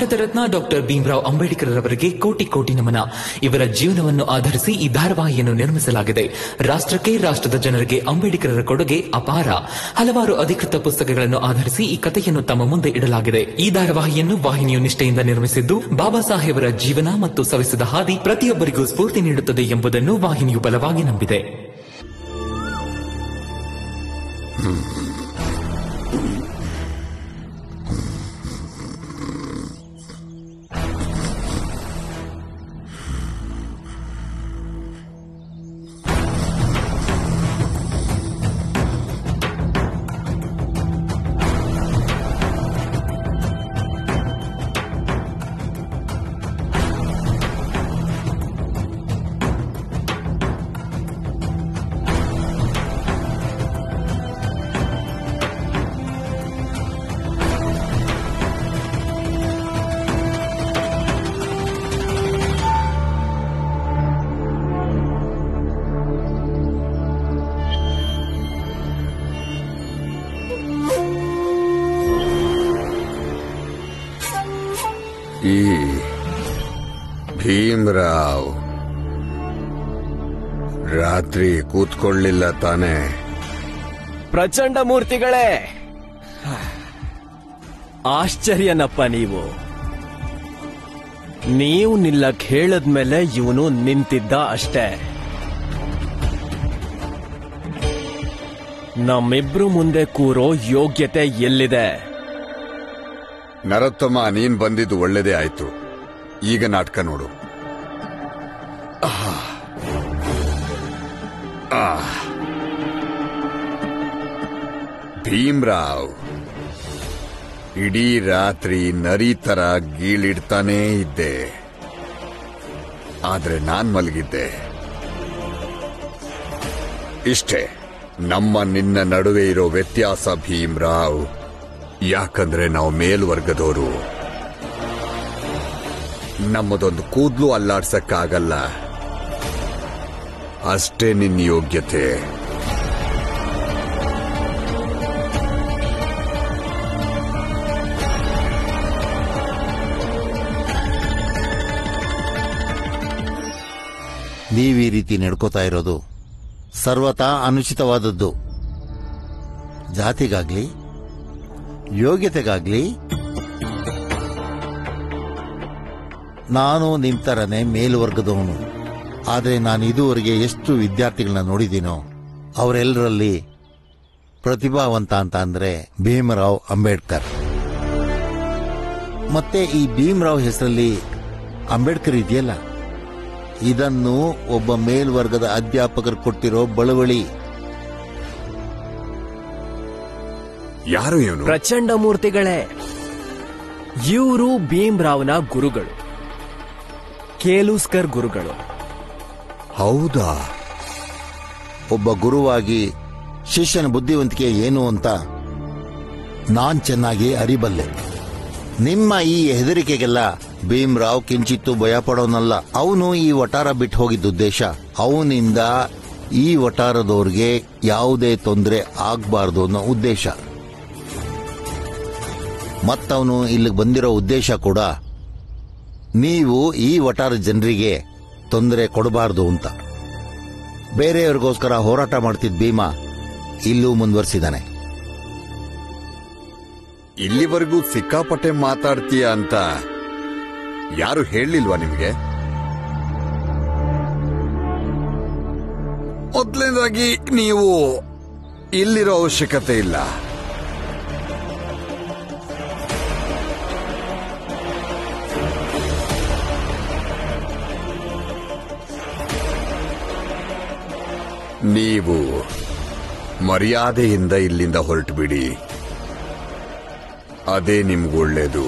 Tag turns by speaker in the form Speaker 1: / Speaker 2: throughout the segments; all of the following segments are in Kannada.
Speaker 1: ಭಾರತ ರತ್ನ ಡಾಕ್ಟರ್ ಭೀಮರಾವ್ ಅಂಬೇಡ್ಕರ್ ಅವರಿಗೆ ಕೋಟಿ ಕೋಟಿ ನಮನ. ಇವರ ಜೀವನವನ್ನು ಆಧರಿಸಿ ಈ ಧಾರಾವಾಹಿಯನ್ನು ನಿರ್ಮಿಸಲಾಗಿದೆ. ರಾಷ್ಟ್ರಕ್ಕೆ, ರಾಷ್ಟ್ರದ ಜನರಿಗೆ ಅಂಬೇಡ್ಕರರ ಕೊಡುಗೆ ಅಪಾರ. ಹಲವಾರು ಅಧಿಕೃತ ಪುಸ್ತಕಗಳನ್ನು ಆಧರಿಸಿ ಈ ಕಥೆಯನ್ನು ತಮ್ಮ ಮುಂದೆ ಇಡಲಾಗಿದೆ. ಈ ಧಾರಾವಾಹಿಯನ್ನು ವಾಹಿನಿಯು ನಿಷ್ಠೆಯಿಂದ ನಿರ್ಮಿಸಿದ್ದು, ಬಾಬಾ ಸಾಹೇಬರ ಜೀವನ ಮತ್ತು ಸವಿಸಿದ ಹಾದಿ ಪ್ರತಿಯೊಬ್ಬರಿಗೂ ಸ್ಫೂರ್ತಿ ನೀಡುತ್ತದೆ ಎಂಬುದನ್ನು ವಾಹಿನಿಯು ಬಲವಾಗಿ ನಂಬಿದೆ.
Speaker 2: ಈ ಭೀಮರಾವ್ ರಾತ್ರಿ ಕೂತ್ಕೊಳ್ಳಿಲ್ಲ ತಾನೆ?
Speaker 3: ಪ್ರಚಂಡ ಮೂರ್ತಿಗಳೇ, ಆಶ್ಚರ್ಯನಪ್ಪ ನೀವು. ನೀವು ನಿಲ್ಲಕ್ ಹೇಳದ್ಮೇಲೆ ಇವನು ನಿಂತಿದ್ದ ಅಷ್ಟೇ. ನಮ್ಮಿಬ್ರು ಮುಂದೆ ಕೂರೋ ಯೋಗ್ಯತೆ ಎಲ್ಲಿದೆ?
Speaker 2: ನರೋತ್ತಮ, ನೀನ್ ಬಂದಿದ್ದು ಒಳ್ಳೇದೇ ಆಯ್ತು. ಈಗ ನಾಟಕ ನೋಡು. ಭೀಮರಾವ್ ಇಡೀ ರಾತ್ರಿ ನರಿ ತರ ಗೀಳಿಡ್ತಾನೇ ಇದ್ದೆ, ಆದ್ರೆ ನಾನ್ ಮಲಗಿದ್ದೆ. ಇಷ್ಟೇ ನಮ್ಮ ನಿನ್ನ ನಡುವೆ ಇರೋ ವ್ಯತ್ಯಾಸ ಭೀಮರಾವ್. ಯಾಕಂದ್ರೆ ನಾವು ಮೇಲ್ವರ್ಗದವರು. ನಮ್ಮದೊಂದು ಕೂದ್ಲು ಅಲ್ಲಾಡ್ಸಕ್ಕಾಗಲ್ಲ, ಅಷ್ಟೇ ನಿನ್ನ ಯೋಗ್ಯತೆ.
Speaker 4: ನೀವೀ ರೀತಿ ನಡ್ಕೋತಾ ಇರೋದು ಸರ್ವತಾ ಅನುಚಿತವಾದದ್ದು. ಜಾತಿಗಾಗ್ಲಿ ಯೋಗ್ಯತೆಗಾಗ್ಲಿ ನಾನು ನಿಮ್ ತರನೇ ಮೇಲ್ವರ್ಗದವನು. ಆದರೆ ನಾನು ಇದುವರೆಗೆ ಎಷ್ಟು ವಿದ್ಯಾರ್ಥಿಗಳನ್ನ ನೋಡಿದ್ದೀನೋ ಅವರೆಲ್ಲರಲ್ಲಿ ಪ್ರತಿಭಾವಂತ ಅಂತ ಅಂದ್ರೆ ಭೀಮರಾವ್ ಅಂಬೇಡ್ಕರ್. ಮತ್ತೆ ಈ ಭೀಮರಾವ್ ಹೆಸರಲ್ಲಿ ಅಂಬೇಡ್ಕರ್ ಇದೆಯಲ್ಲ, ಇದನ್ನು ಒಬ್ಬ ಮೇಲ್ವರ್ಗದ ಅಧ್ಯಾಪಕರು ಕೊಟ್ಟಿರೋ ಬಳುವಳಿ.
Speaker 2: ಯಾರು ಇವನು?
Speaker 3: ಪ್ರಚಂಡ ಮೂರ್ತಿಗಳೇ, ಇವರು ಭೀಮರಾವ್ನ ಗುರುಗಳು, ಕೇಲುಸ್ಕರ್ ಗುರುಗಳು.
Speaker 4: ಹೌದಾ? ಒಬ್ಬ ಗುರುವಾಗಿ ಶಿಷ್ಯನ ಬುದ್ಧಿವಂತಿಕೆ ಏನು ಅಂತ ನಾನ್ ಚೆನ್ನಾಗಿ ಅರಿಬಲ್ಲೆ. ನಿಮ್ಮ ಈ ಹೆದರಿಕೆಗೆಲ್ಲ ಭೀಮರಾವ್ ಕಿಂಚಿತ್ತು ಭಯ ಪಡೋನಲ್ಲ. ಅವನು ಈ ವಟಾರ ಬಿಟ್ಟು ಹೋಗಿದ್ದ ಉದ್ದೇಶ ಅವನಿಂದ ಈ ವಟಾರದವ್ರಿಗೆ ಯಾವುದೇ ತೊಂದರೆ ಆಗ್ಬಾರ್ದು ಅನ್ನೋ ಉದ್ದೇಶ. ಮತ್ತವನು ಇಲ್ಲಿಗೆ ಬಂದಿರೋ ಉದ್ದೇಶ ಕೂಡ ನೀವು ಈ ವಟಾರ ಜನರಿಗೆ ತೊಂದರೆ ಕೊಡಬಾರ್ದು ಅಂತ. ಬೇರೆಯವ್ರಿಗೋಸ್ಕರ ಹೋರಾಟ ಮಾಡ್ತಿದ್ದ ಭೀಮ ಇಲ್ಲೂ ಮುಂದುವರಿಸಿದ್ದಾನೆ.
Speaker 2: ಇಲ್ಲಿವರೆಗೂ ಸಿಕ್ಕಾಪಟ್ಟೆ ಮಾತಾಡ್ತೀಯ ಅಂತ ಯಾರು ಹೇಳಲಿಲ್ವಾ ನಿಮ್ಗೆ? ಮೊದಲನೇದಾಗಿ ನೀವು ಇಲ್ಲಿರೋ ಅವಶ್ಯಕತೆ ಇಲ್ಲ. ನೀವು ಮರ್ಯಾದೆಯಿಂದ ಇಲ್ಲಿಂದ ಹೊರಟು ಬಿಡಿ, ಅದೇ ನಿಮ್ಗೊಳ್ಳೇದು.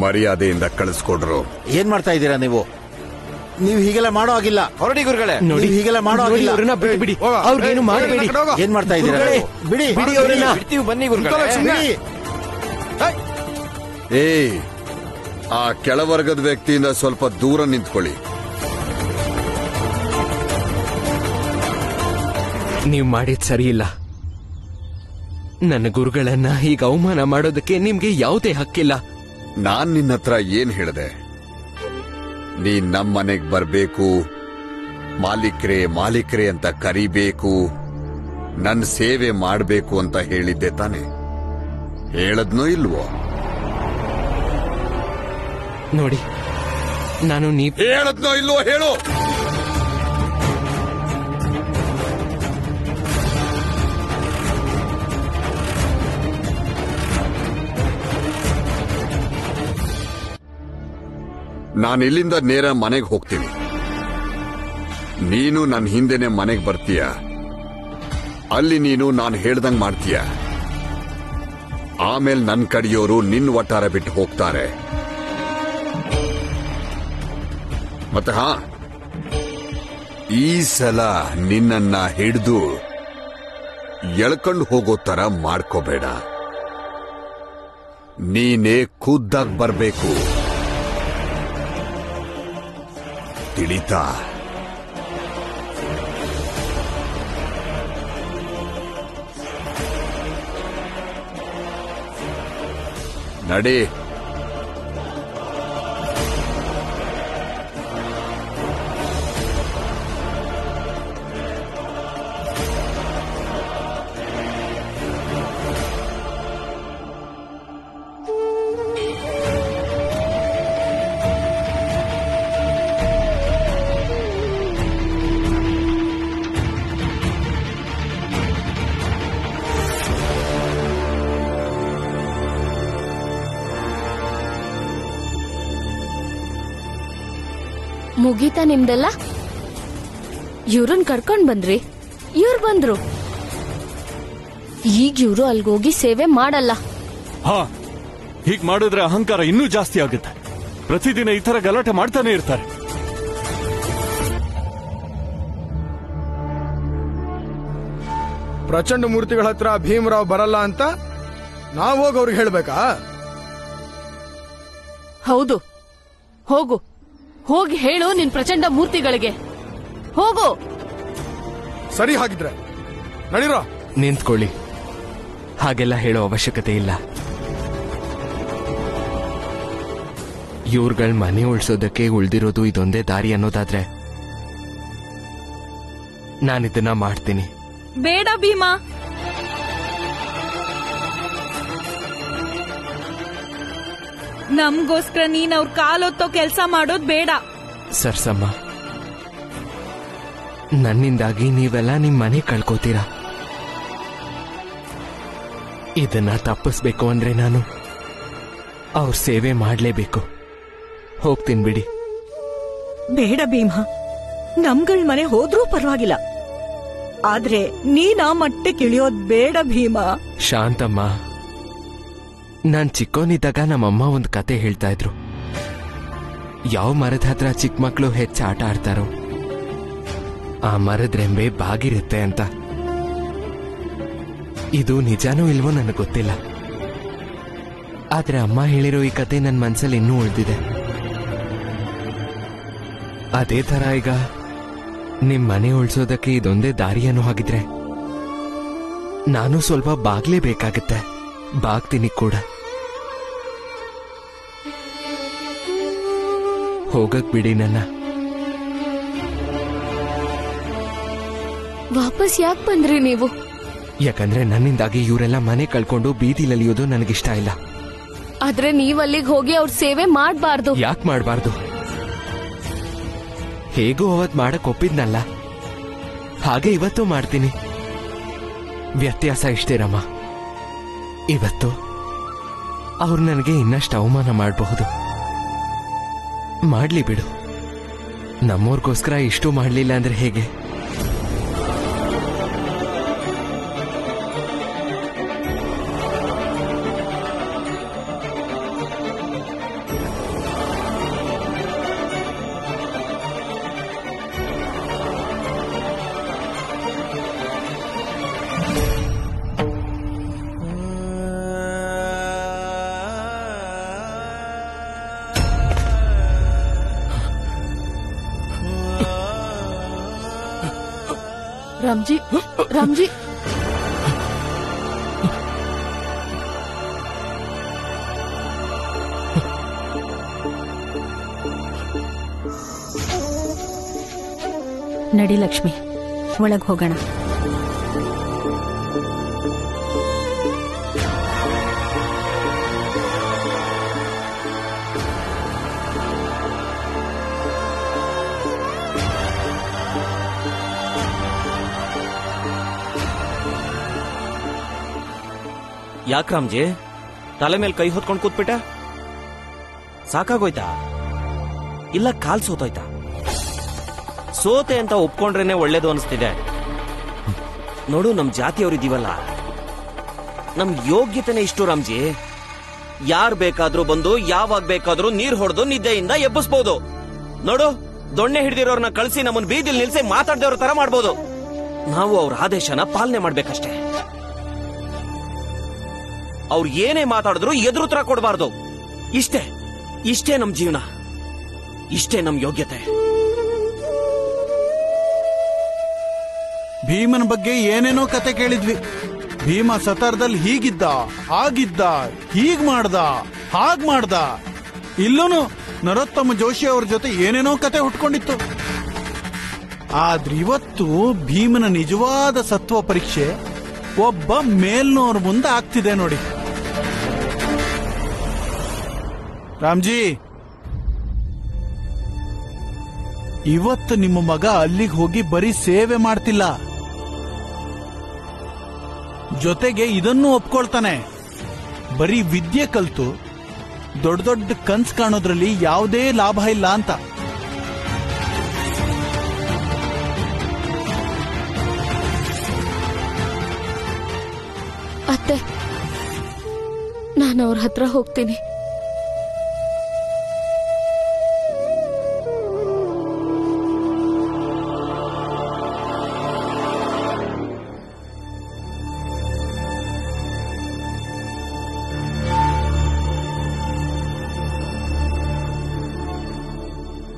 Speaker 2: ಮರ್ಯಾದೆಯಿಂದ ಕಳಿಸ್ಕೊಡ್ರು.
Speaker 4: ಏನ್ ಮಾಡ್ತಾ ಇದ್ದೀರಾ ನೀವು? ನೀವು ಹೀಗೆಲ್ಲ ಮಾಡೋ ಆಗಿಲ್ಲ.
Speaker 3: ಹೊರಡಿ ಗುರುಗಳೇ.
Speaker 4: ನೋಡಿ, ಹೀಗೆಲ್ಲ ಮಾಡೋ ಆಗಿಲ್ಲ.
Speaker 3: ಅವ್ರನ್ನ ಬಿಡಿ, ಅವ್ರಿಗೇನು ಮಾಡಬೇಡಿ.
Speaker 4: ಏನ್ ಮಾಡ್ತಾ ಇದ್ದೀರಾ? ಬಿಡಿ
Speaker 3: ಬಿಡಿ ಅವ್ರನ್ನ. ಬಿಡ್ತೀವಿ, ಬನ್ನಿ ಗುರುಗಳೇ.
Speaker 2: ಏಯ್, ಆ ಕೆಳವರ್ಗದ ವ್ಯಕ್ತಿಯಿಂದ ಸ್ವಲ್ಪ ದೂರ ನಿಂತ್ಕೊಳ್ಳಿ.
Speaker 3: ನೀವು ಮಾಡಿದ್ ಸರಿ ಇಲ್ಲ. ನನ್ನ ಗುರುಗಳನ್ನ ಈಗ ಅವಮಾನ ಮಾಡೋದಕ್ಕೆ ನಿಮ್ಗೆ ಯಾವುದೇ ಹಕ್ಕಿಲ್ಲ.
Speaker 2: ನಾನ್ ನಿನ್ನ ಹತ್ರ ಏನ್ ಹೇಳ್ದೆ? ನೀನ್ ನಮ್ಮನೆಗ್ ಬರ್ಬೇಕು, ಮಾಲೀಕ್ರೆ ಮಾಲೀಕ್ರೆ ಅಂತ ಕರಿಬೇಕು, ನನ್ ಸೇವೆ ಮಾಡ್ಬೇಕು ಅಂತ ಹೇಳಿದ್ದೆ ತಾನೆ? ಹೇಳದ್ನೋ ಇಲ್ವೋ?
Speaker 3: ನೋಡಿ, ನಾನು
Speaker 2: ಹೇಳದ್ನೋ ಇಲ್ವೋ ಹೇಳು. ನಾನು ಇಲ್ಲಿಂದ ನೇರ ಮನೆಗೆ ಹೋಗ್ತೀನಿ. ನೀನು ನನ್ನ ಹಿಂದೆನೆ ಮನೆಗೆ ಬರ್ತೀಯ. ಅಲ್ಲಿ ನೀನು ನಾನು ಹೇಳ್ದಂಗ್ ಮಾಡ್ತೀಯ. ಆಮೇಲೆ ನನ್ನ ಕಡೆಯೋರು ನಿನ್ನ ವಟಾರ ಬಿಟ್ಟು ಹೋಗ್ತಾರೆ. ಮತ್ತೆ ಈ ಸಲ ನಿನ್ನನ್ನ ಹಿಡಿದು ಎಳ್ಕೊಂಡು ಹೋಗೋ ತರ ಮಾಡ್ಕೋಬೇಡ. ನೀನೇ ಖುದ್ದಾಗಿ ಬರ್ಬೇಕು, ತಿಳಿತಾ? ನಡೆ.
Speaker 5: ಮುಗೀತಾ ನಿಮ್ದೆಲ್ಲ? ಇವ್ರನ್ ಕರ್ಕೊಂಡ್ ಬಂದ್ರಿ, ಇವ್ರು ಬಂದ್ರು. ಈಗ ಇವ್ರು ಅಲ್ಗೋಗಿ ಸೇವೆ ಮಾಡಲ್ಲ.
Speaker 6: ಹೀಗ್ ಮಾಡಿದ್ರೆ ಅಹಂಕಾರ ಇನ್ನೂ ಜಾಸ್ತಿ ಆಗುತ್ತೆ. ಪ್ರತಿದಿನ ಈ ತರ ಗಲಾಟೆ ಮಾಡ್ತಾನೆ ಇರ್ತಾರೆ.
Speaker 7: ಪ್ರಚಂಡ ಮೂರ್ತಿಗಳ ಹತ್ರ ಭೀಮರಾವ್ ಬರಲ್ಲ ಅಂತ ನಾವ್ ಹೋಗಿ ಅವ್ರಿಗೆ ಹೇಳ್ಬೇಕಾ?
Speaker 5: ಹೌದು, ಹೋಗು, ಹೋಗಿ ಹೇಳು ನಿನ್ ಪ್ರಚಂಡ ಮೂರ್ತಿಗಳಿಗೆ. ಹೋಗು.
Speaker 7: ಸರಿ, ಹಾಗಿದ್ರೆ ನಡೀರೋ.
Speaker 3: ನಿಂತ್ಕೊಳ್ಳಿ, ಹಾಗೆಲ್ಲ ಹೇಳೋ ಅವಶ್ಯಕತೆ ಇಲ್ಲ. ಇವ್ರುಗಳ ಮನೆ ಉಳಿಸೋದಕ್ಕೆ ಉಳ್ದಿರೋದು ಇದೊಂದೇ ದಾರಿ ಅನ್ನೋದಾದ್ರೆ ನಾನಿದನ್ನ ಮಾಡ್ತೀನಿ.
Speaker 8: ಬೇಡ ಭೀಮಾ, ನಮ್ಗೋಸ್ಕರ ನೀನ್ ಅವ್ರ ಕಾಲೊತ್ತೋ ಕೆಲ್ಸ ಮಾಡೋದ್ ಬೇಡ.
Speaker 3: ಸರ್ಸಮ್ಮ, ನನ್ನಿಂದಾಗಿ ನೀವೆಲ್ಲ ನಿಮ್ ಮನೆ ಕಳ್ಕೋತೀರಾ. ಇದನ್ನ ತಪ್ಪಿಸ್ಬೇಕು ಅಂದ್ರೆ ನಾನು ಅವ್ರ ಸೇವೆ ಮಾಡ್ಲೇಬೇಕು. ಹೋಗ್ತೀನಿ ಬಿಡಿ.
Speaker 9: ಬೇಡ ಭೀಮಾ, ನಮ್ಗಳ ಮನೆ ಹೋದ್ರೂ ಪರವಾಗಿಲ್ಲ, ಆದ್ರೆ ನೀನ್ ಆ ಮಟ್ಟಕ್ಕೆ ಇಳಿಯೋದ್ ಬೇಡ ಭೀಮಾ.
Speaker 3: ಶಾಂತಮ್ಮ, ನಾನ್ ಚಿಕ್ಕೋನಿದ್ದಾಗ ನಮ್ಮಮ್ಮ ಒಂದು ಕತೆ ಹೇಳ್ತಾ ಇದ್ರು. ಯಾವ ಮರದ ಹತ್ರ ಚಿಕ್ಕ ಮಕ್ಕಳು ಹೆಚ್ಚು ಆಟ ಆಡ್ತಾರೋ ಆ ಮರದ ರೆಂಬೆ ಬಾಗಿರುತ್ತೆ ಅಂತ. ಇದು ನಿಜಾನೂ ಇಲ್ವೋ ನನಗೆ ಗೊತ್ತಿಲ್ಲ, ಆದ್ರೆ ಅಮ್ಮ ಹೇಳಿರೋ ಈ ಕತೆ ನನ್ನ ಮನ್ಸಲ್ಲಿ ಇನ್ನೂ ಉಳಿದಿದೆ. ಅದೇ ತರ ಈಗ ನಿಮ್ ಮನೆ ಉಳಿಸೋದಕ್ಕೆ ಇದೊಂದೇ ದಾರಿಯನ್ನು ಹಾಗಿದ್ರೆ ನಾನು ಸ್ವಲ್ಪ ಬಾಗ್ಲೇಬೇಕಾಗತ್ತೆ. ಬಾಗ್ತೀನಿ ಕೂಡ. ಹೋಗಕ್ ಬಿಡಿ ನನ್ನ.
Speaker 5: ವಾಪಸ್ ಯಾಕೆ ಬಂದ್ರಿ ನೀವು?
Speaker 3: ಯಾಕಂದ್ರೆ ನನ್ನಿಂದಾಗಿ ಇವರೆಲ್ಲ ಮನೆ ಕಳ್ಕೊಂಡು ಬೀದಿಲಲಿಯೋದು ನನಗಿಷ್ಟ ಇಲ್ಲ.
Speaker 5: ಆದ್ರೆ ನೀವ್ ಅಲ್ಲಿಗೆ ಹೋಗಿ ಅವ್ರ ಸೇವೆ ಮಾಡ್ಬಾರ್ದು.
Speaker 3: ಯಾಕೆ ಮಾಡ್ಬಾರ್ದು? ಹೇಗೂ ಅವತ್ ಮಾಡಕ್ ಒಪ್ಪಿದ್ನಲ್ಲ, ಹಾಗೆ ಇವತ್ತು ಮಾಡ್ತೀನಿ. ವ್ಯತ್ಯಾಸ ಇಷ್ಟೇ ರಮ್ಮ, ಇವತ್ತು ಅವ್ರು ನನಗೆ ಇನ್ನಷ್ಟು ಅವಮಾನ ಮಾಡಬಹುದು. ಮಾಡ್ಲಿ ಬಿಡು. ನಮ್ಮೋರ್ಗೋಸ್ಕರ ಇಷ್ಟು ಮಾಡ್ಲಿಲ್ಲ ಅಂದ್ರೆ ಹೇಗೆ?
Speaker 5: ರಾಮ್ಜಿ, ರಾಮ್ಜಿ,
Speaker 9: ನಡಿ ಲಕ್ಷ್ಮಿ, ಒಳಗ್ ಹೋಗೋಣ.
Speaker 10: ಯಾಕೆ ರಾಮ್ಜಿ ತಲೆ ಮೇಲೆ ಕೈ ಹೊತ್ಕೊಂಡು ಕೂತ್ಬಿಟ್ಟ? ಸಾಕಾಗೋಯ್ತಾ ಇಲ್ಲ ಕಾಲ್ ಸೋತೋಯ್ತಾ? ಸೋತೆ ಅಂತ ಒಪ್ಕೊಂಡ್ರೇನೆ ಒಳ್ಳೇದು ಅನಿಸ್ತಿದೆ. ನೋಡು, ನಮ್ ಜಾತಿಯವರಿದ್ದೀವಲ್ಲ, ನಮ್ ಯೋಗ್ಯತೆನೆ ಇಷ್ಟು ರಾಮ್ಜಿ. ಯಾರ್ ಬೇಕಾದ್ರೂ ಬಂದು ಯಾವಾಗ ಬೇಕಾದ್ರೂ ನೀರ್ ಹೊಡೆದು ನಿದ್ದೆಯಿಂದ ಎಬ್ಬಿಸ್ಬೋದು. ನೋಡು, ದೊಣ್ಣೆ ಹಿಡಿದಿರೋರ್ನ ಕಳಿಸಿ ನಮ್ಮನ್ ಬೀದಿಲ್ ನಿಲ್ಸಿ ಮಾತಾಡ್ದವ್ರ ತರ ಮಾಡ್ಬೋದು. ನಾವು ಅವ್ರ ಆದೇಶನ ಪಾಲನೆ ಮಾಡ್ಬೇಕಷ್ಟೇ. ಅವ್ರು ಏನೇ ಮಾತಾಡಿದ್ರು ಎದುರುತ್ತರ ಕೊಡಬಾರ್ದು. ಇಷ್ಟೇ ನಮ್ ಜೀವನ, ಇಷ್ಟೇ ನಮ್ ಯೋಗ್ಯತೆ.
Speaker 11: ಭೀಮನ ಬಗ್ಗೆ ಏನೇನೋ ಕತೆ ಕೇಳಿದ್ವಿ. ಭೀಮ ಸತಾರದಲ್ಲಿ ಹೀಗಿದ್ದ, ಆಗಿದ್ದ, ಹೀಗ್ ಮಾಡ್ದ, ಹಾಗ್ ಮಾಡ್ದ. ಇಲ್ಲೂನು ನರೋತ್ತಮ ಜೋಶಿ ಅವ್ರ ಜೊತೆ ಏನೇನೋ ಕತೆ ಹುಟ್ಕೊಂಡಿತ್ತು. ಆದ್ರೆ ಇವತ್ತು ಭೀಮನ ನಿಜವಾದ ಸತ್ವ ಪರೀಕ್ಷೆ ಒಬ್ಬ ಮೇಲ್ನೋರ್ ಮುಂದೆ ಆಗ್ತಿದೆ ನೋಡಿ. ರಾಮ್ಜಿ, ಇವತ್ತು ನಿಮ್ಮ ಮಗ ಅಲ್ಲಿಗೆ ಹೋಗಿ ಬರೀ ಸೇವೆ ಮಾಡ್ತಿಲ್ಲ, ಜೊತೆಗೆ ಇದನ್ನು ಒಪ್ಕೊಳ್ತಾನೆ. ಬರೀ ವಿದ್ಯೆ ಕಲ್ತು ದೊಡ್ಡ ದೊಡ್ಡ ಕನ್ಸ್ ಕಾಣೋದ್ರಲ್ಲಿ ಯಾವುದೇ ಲಾಭ ಇಲ್ಲ ಅಂತ.
Speaker 5: ಅತ್ತೆ, ನಾನು ಅವ್ರ ಹತ್ರ ಹೋಗ್ತೀನಿ.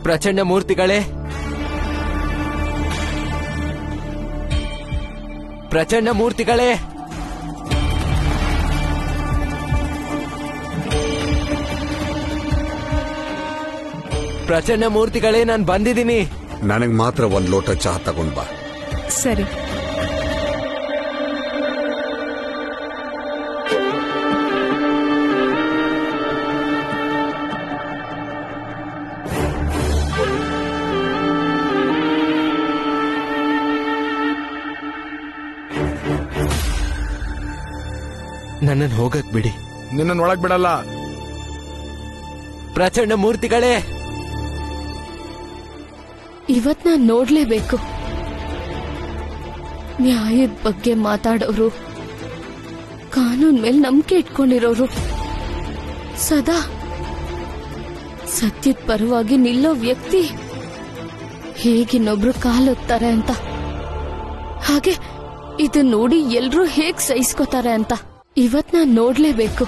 Speaker 3: ಪ್ರಚಂಡ ಮೂರ್ತಿಗಳೇ, ಪ್ರಚಂಡ ಮೂರ್ತಿಗಳೇ, ಪ್ರಚಂಡ ಮೂರ್ತಿಗಳೇ, ನಾನು ಬಂದಿದ್ದೀನಿ.
Speaker 2: ನನಗ್ ಮಾತ್ರ ಒಂದ್ ಲೋಟ ಚಹಾ ತಗೊಂಡ್ ಬಾ.
Speaker 9: ಸರಿ.
Speaker 3: ನನ್ನನ್ನು ಹೋಗಕ್ ಬಿಡಿ.
Speaker 7: ನಿನ್ನನ್ನು ಒಳಗ್ ಬಿಡಲ್ಲ.
Speaker 3: ಪ್ರಚಂಡ ಮೂರ್ತಿಗಳೇ,
Speaker 5: ಇವತ್ ನಾನ್ ನೋಡ್ಲೇಬೇಕು. ನ್ಯಾಯದ ಬಗ್ಗೆ ಮಾತಾಡೋರು, ಕಾನೂನ್ ಮೇಲೆ ನಂಬಿಕೆ ಇಟ್ಕೊಂಡಿರೋರು, ಸದಾ ಸತ್ಯದ ಪರವಾಗಿ ನಿಲ್ಲೋ ವ್ಯಕ್ತಿ ಹೇಗಿನ್ನೊಬ್ರು ಕಾಲೊತ್ತಾರೆ ಅಂತ, ಹಾಗೆ ಇದನ್ನ ನೋಡಿ ಎಲ್ರೂ ಹೇಗ್ ಸಹಿಸ್ಕೋತಾರೆ ಅಂತ ಇವತ್ ನಾನ್ ನೋಡ್ಲೇಬೇಕು.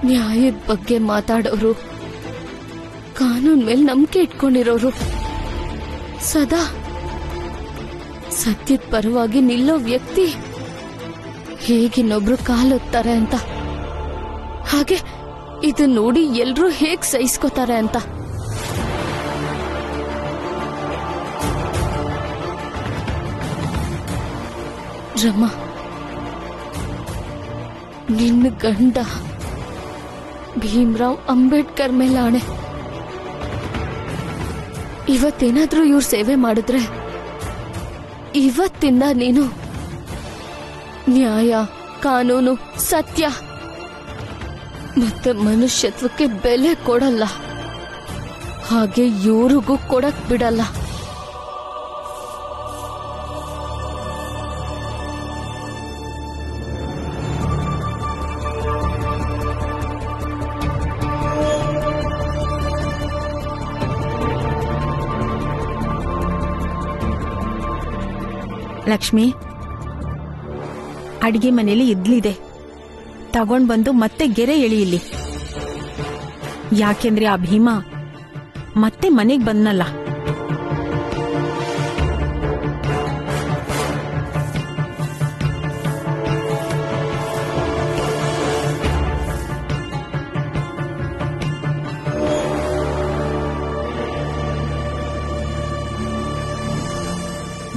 Speaker 5: ನ್ಯಾಯದ ಬಗ್ಗೆ ಮಾತಾಡೋರು, ಕಾನೂನ್ ಮೇಲೆ ನಂಬಿಕೆ ಇಟ್ಕೊಂಡಿರೋರು, ಸದಾ ಸತ್ಯದ ಪರವಾಗಿ ನಿಲ್ಲೋ ವ್ಯಕ್ತಿ ಹೇಗಿನ್ನೊಬ್ರು ಕಾಲೊತ್ತಾರೆ ಅಂತ, ಹಾಗೆ ಇದನ್ನ ನೋಡಿ ಎಲ್ರೂ ಹೇಗ್ ಸಹಿಸ್ಕೋತಾರೆ ಅಂತ. ರಮ್ಮ, ನಿನ್ನ ಗಂಡ ಭೀಮ್ರಾವ್ ಅಂಬೇಡ್ಕರ್ ಮೇಲೆ ಆಣೆ, ಇವತ್ತೇನಾದ್ರೂ ಇವ್ರ ಸೇವೆ ಮಾಡಿದ್ರೆ ಇವತ್ತಿಂದ ನೀನು ನ್ಯಾಯ, ಕಾನೂನು, ಸತ್ಯ ಮತ್ತೆ ಮನುಷ್ಯತ್ವಕ್ಕೆ ಬೆಲೆ ಕೊಡಲ್ಲ, ಹಾಗೆ ಇವ್ರಿಗೂ ಕೊಡಕ್ ಬಿಡಲ್ಲ.
Speaker 9: ಲಕ್ಷ್ಮಿ, ಅಡಿಗೆ ಮನೇಲಿ ಇಡ್ಲಿದೆ, ತಗೊಂಡ್ ಬಂದು ಮತ್ತೆ ಗೆರೆ ಎಳಿ ಇಲ್ಲಿ. ಯಾಕೆಂದ್ರೆ ಆ ಭೀಮ ಮತ್ತೆ ಮನೆಗ್ ಬಂದ್ನಲ್ಲ.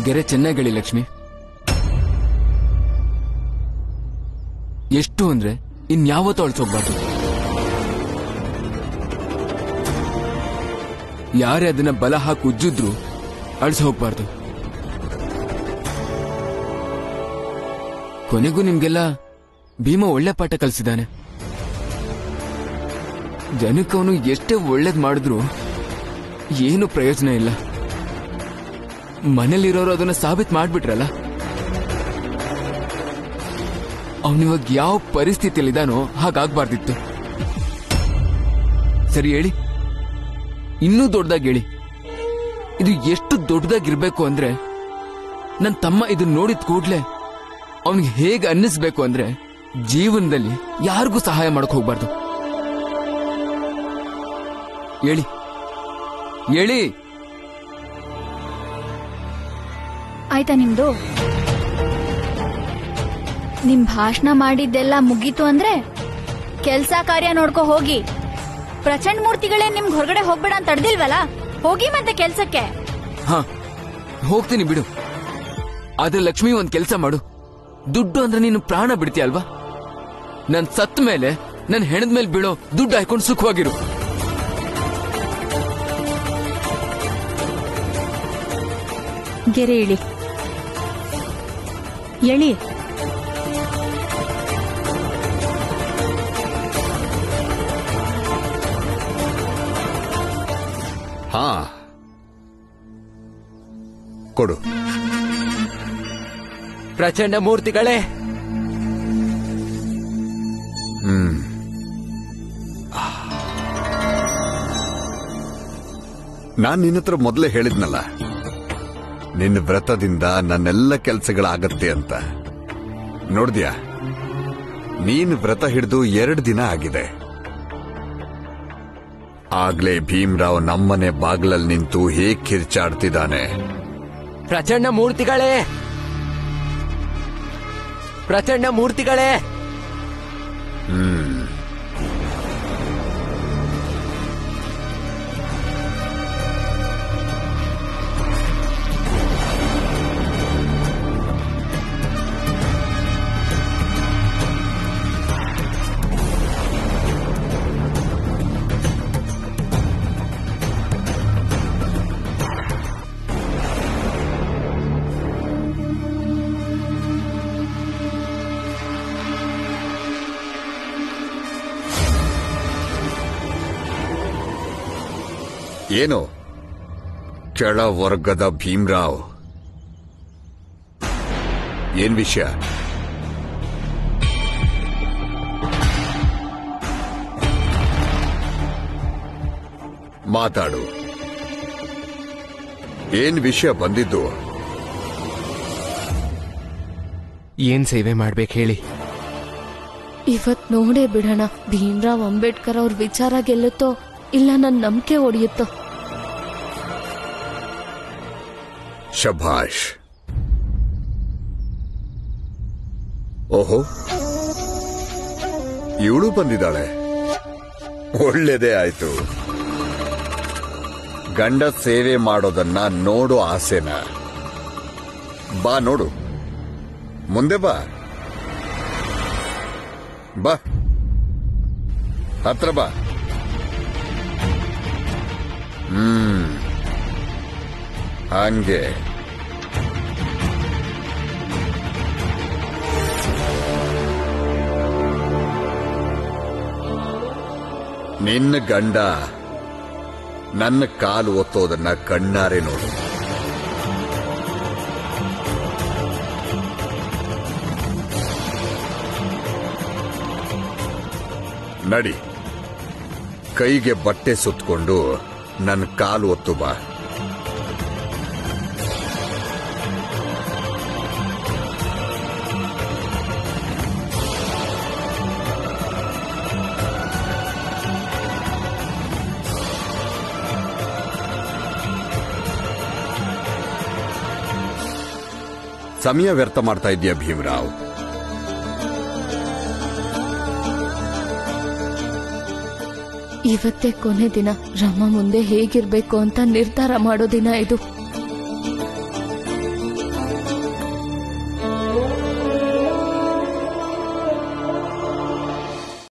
Speaker 12: ಗೆರೆ ಚೆನ್ನಾಗಿ ಲಕ್ಷ್ಮಿ. ಎಷ್ಟು ಅಂದ್ರೆ ಇನ್ಯಾವತ್ತೂ ಅಳಿಸೋಗ್ಬಾರ್ದು. ಯಾರೇ ಅದನ್ನ ಬಲ ಹಾಕಿ ಉಜ್ಜಿದ್ರು ಅಳಿಸಿ ಹೋಗ್ಬಾರ್ದು. ಕೊನೆಗೂ ನಿಮ್ಗೆಲ್ಲ ಭೀಮ ಒಳ್ಳೆ ಪಾಠ ಕಲಿಸಿದ್ದಾನೆ. ಜನಕ್ಕವನು ಎಷ್ಟೇ ಒಳ್ಳೇದ್ ಮಾಡಿದ್ರು ಏನು ಪ್ರಯೋಜನ ಇಲ್ಲ. ಮನೇಲಿರೋರು ಅದನ್ನ ಸಾಬೀತ್ ಮಾಡ್ಬಿಟ್ರಲ್ಲ. ಅವನಿವಾಗ ಯಾವ ಪರಿಸ್ಥಿತಿಯಲ್ಲಿದ್ದಾನೋ ಹಾಗಾಗ್ಬಾರ್ದಿತ್ತು. ಸರಿ ಹೇಳಿ, ಇನ್ನೂ ದೊಡ್ಡದಾಗಿ ಹೇಳಿ. ಇದು ಎಷ್ಟು ದೊಡ್ಡದಾಗಿರ್ಬೇಕು ಅಂದ್ರೆ ನನ್ನ ತಮ್ಮ ಇದನ್ನ ನೋಡಿದ ಕೂಡ್ಲೆ ಅವನಿಗೆ ಹೇಗೆ ಅನ್ನಿಸ್ಬೇಕು ಅಂದ್ರೆ ಜೀವನದಲ್ಲಿ ಯಾರಿಗೂ ಸಹಾಯ ಮಾಡಕ್ ಹೋಗ್ಬಾರ್ದು. ಹೇಳಿ ಹೇಳಿ.
Speaker 13: ಆಯ್ತಾ ನಿಮ್ದು? ನಿಮ್ ಭಾಷಣ ಮಾಡಿದ್ದೆಲ್ಲ ಮುಗೀತು ಅಂದ್ರೆ ಕೆಲ್ಸ ಕಾರ್ಯ ನೋಡ್ಕೊ ಹೋಗಿ. ಪ್ರಚಂಡ ಮೂರ್ತಿಗಳೇ ನಿಮ್ಗೆ ಹೊರಗಡೆ ಹೋಗ್ಬೇಡ ಅಂತ ತಡ್ದಿಲ್ವಲ್ಲ, ಹೋಗಿ ಮತ್ತೆ ಕೆಲ್ಸಕ್ಕೆ.
Speaker 12: ಹಾ ಹೋಗ್ತೀನಿ ಬಿಡು. ಆದ್ರೆ ಲಕ್ಷ್ಮಿ ಒಂದ್ ಕೆಲ್ಸ ಮಾಡು. ದುಡ್ಡು ಅಂದ್ರೆ ನೀನು ಪ್ರಾಣ ಬಿಡ್ತೀಯ ಅಲ್ವಾ? ನನ್ ಸತ್ತ ಮೇಲೆ ನನ್ ಹೆಣದ ಮೇಲೆ ಬೀಳೋ ದುಡ್ಡು ಹಾಕೊಂಡು ಸುಖವಾಗಿರು.
Speaker 9: ಗೆರೆ ಇಳಿ ಎಳಿ.
Speaker 2: ಹಾ ಕೊಡು.
Speaker 3: ಪ್ರಚಂಡ ಮೂರ್ತಿಗಳೇ.
Speaker 2: ನಾನ್ ನಿನ್ನತ್ರ ಮೊದಲೇ ಹೇಳಿದ್ನಲ್ಲ, ನಿನ್ನ ವ್ರತದಿಂದ ನನ್ನೆಲ್ಲ ಕೆಲಸಗಳಾಗತ್ತೆ ಅಂತ. ನೋಡ್ದ್ಯಾ, ನೀನು ವ್ರತ ಹಿಡಿದು 2 ದಿನ ಆಗಿದೆ. ಆಗ್ಲೇ ಭೀಮ್ರಾವ್ ನಮ್ಮನೆ ಬಾಗ್ಲಲ್ಲಿ ನಿಂತು ಹೇಗ್ ಕಿರ್ಚಾಡ್ತಿದ್ದಾನೆ.
Speaker 3: ಪ್ರಚಂಡ ಮೂರ್ತಿಗಳೇ, ಪ್ರಚಂಡ ಮೂರ್ತಿಗಳೇ.
Speaker 2: ಏನು ಕೆಳ ವರ್ಗದ ಭೀಮ್ರಾವ್, ಏನ್ ವಿಷಯ? ಮಾತಾಡು. ಏನ್ ವಿಷಯ ಬಂದಿದ್ದು?
Speaker 3: ಏನ್ ಸೇವೆ ಮಾಡ್ಬೇಕು ಹೇಳಿ.
Speaker 5: ಇವತ್ ನೋಡೇ ಬಿಡೋಣ, ಭೀಮ್ರಾವ್ ಅಂಬೇಡ್ಕರ್ ಅವ್ರ ವಿಚಾರ ಗೆಲ್ಲುತ್ತೋ ಇಲ್ಲ ನನ್ನ ನಂಬಿಕೆ ಒಡೆಯುತ್ತೋ.
Speaker 2: ಶಭಾಷ್. ಓಹೋ, ಇವಳು ಬಂದಿದ್ದಾಳೆ. ಒಳ್ಳೆದೇ ಆಯ್ತು. ಗಂಡ ಸೇವೆ ಮಾಡೋದನ್ನ ನೋಡೋ ಆಸೆನ? ಬಾ ನೋಡು, ಮುಂದೆ ಬಾ. ಬಾ, ಹತ್ರ ಬಾ. ಹಂಗೆ ನಿನ್ನ ಗಂಡ ನನ್ನ ಕಾಲು ಒತ್ತೋದನ್ನ ಕಣ್ಣಾರೆ ನೋಡು. ನಡಿ, ಕೈಗೆ ಬಟ್ಟೆ ಸುತ್ತಕೊಂಡು ನನ್ನ ಕಾಲು ಒತ್ತು ಬಾ. ಸಮಯ ವ್ಯರ್ಥ ಮಾಡ್ತಾ ಇದೆಯಾ ಭೀಮ್ರಾವ್?
Speaker 5: ಇವತ್ತೇ ಕೊನೆ ದಿನ. ರಮ ಮುಂದೆ ಹೇಗಿರ್ಬೇಕು ಅಂತ ನಿರ್ಧಾರ ಮಾಡೋ ದಿನ ಇದು.